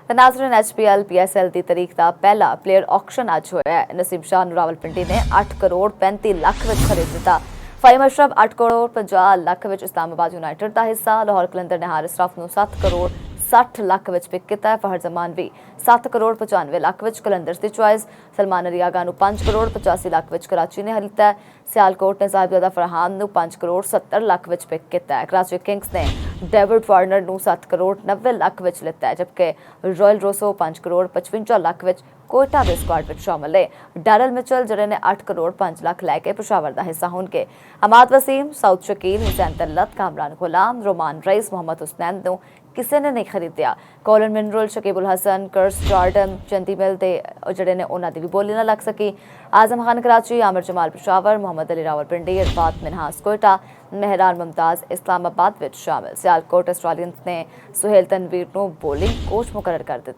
ਤਾਂ Nazreen HPL PSL ਦੀ ਤਾਰੀਖ ਦਾ ਪਹਿਲਾ ਪਲੇਅਰ ਆਕਸ਼ਨ ਅੱਜ ਹੋਇਆ ਹੈ। ਨਸੀਬ ਸ਼ਾਹ ਨੂੰ ਰਾਵਲਪਿੰਡੀ ਨੇ 8 ਕਰੋੜ 35 ਲੱਖ ਵਿੱਚ ਖਰੀਦ ਦਿੱਤਾ। ਫਹੀਮ ਅਸ਼ਰਫ 8 ਕਰੋੜ 50 ਲੱਖ ਵਿੱਚ ਇਸਲਾਮਾਬਾਦ ਯੂਨਾਈਟਿਡ ਦਾ ਹਿੱਸਾ। ਲਾਹੌਰ ਕਲੰਦਰ ਨੇ ਹਾਰਿਸ ਰਾਫ ਨੂੰ 7 ਕਰੋੜ 60 ਲੱਖ ਵਿੱਚ ਪਿਕ ਕੀਤਾ। ਫਹਰ ਜ਼ਮਾਨ ਵੀ 7 ਕਰੋੜ 95 ਲੱਖ ਵਿੱਚ ਕਲੰਦਰਸ ਦੀ ਚੁਆਇਸ। ਸਲਮਾਨ ਅਲੀ ਆਗਾ ਨੂੰ 5 ਕਰੋੜ 85 ਲੱਖ ਵਿੱਚ ਕਰਾਚੀ ਨੇ ਲਿੱਤਾ। ਸਿਆਲਕੋਟ ਨੇ ਸਾਹਿਬਜ਼ਾਦਾ ਫਰਹਾਨ ਨੂੰ 5 ਕਰੋੜ 70 ਲੱਖ ਵਿੱਚ ਪਿਕ ਕੀਤਾ। ਕਰਾਚੀ ਕਿੰਗਸ ਨੇ ਡੇਵਿਡ ਵਾਰਨਰ ਨੂੰ 7 ਕਰੋੜ 90 ਲੱਖ ਵਿੱਚ ਲਿੱਤਾ, ਜਦਕਿ ਰਾਇਲ ਰੋਸੋ 5 ਕਰੋੜ 55 ਲੱਖ ਵਿੱਚ ਕੋਇਟਾ ਦੇ ਸਕੁਆਡ ਵਿੱਚ ਸ਼ਾਮਲ ਹੈ। ਡੈਰਲ ਮਿਚਲ ਜਿਹੜੇ ਨੇ 8 ਕਰੋੜ 5 ਲੱਖ ਲੈ ਕੇ ਪਿਸ਼ਾਵਰ ਦਾ ਹਿੱਸਾ ਹੋਣਗੇ। ਹਮਾਦ ਵਸੀਮ, ਸਾਊਦ ਸ਼ਕੀਲ, ਹੁਸੈਨ ਤਲਤ, ਕਾਮਰਾਨ ਗੁਲਾਮ, ਰੋਮਾਨ ਰਈਸ, ਮੁਹੰਮਦ ਹੁਸਨੈਨ ਨੂੰ ਕਿਸੇ ਨੇ ਨਹੀਂ ਖਰੀਦਿਆ। ਕੋਲਨ ਮਿਨਰਲ, ਸ਼ਕੀਬੁਲ ਹसन, कर्स जार्डन, चंदी मिल ਦੇ ਜਿਹੜੇ ਨੇ ਉਹਨਾਂ ਦੀ ਵੀ ਬੋਲੀ ਨਾ ਲੱਗ ਸਕੀ। आजम खान कराची, आमिर जमाल पिशावर, मोहम्मद अली रावलपिंडी, इरफात मिनहास कोयटा, मेहरान मुमताज इस्लामाबाद ਵਿੱਚ ਸ਼ਾਮਲ। ਸਿਆਲਕੋਟ ਆਸਟ੍ਰੇਲੀਅਨਸ ਨੇ ਸੁਹੇਲ ਤਨਵੀਰ ਨੂੰ ਬੋਲਿੰਗ ਕੋਚ ਮੁਕਰਰ ਕਰ ਦਿੱਤਾ।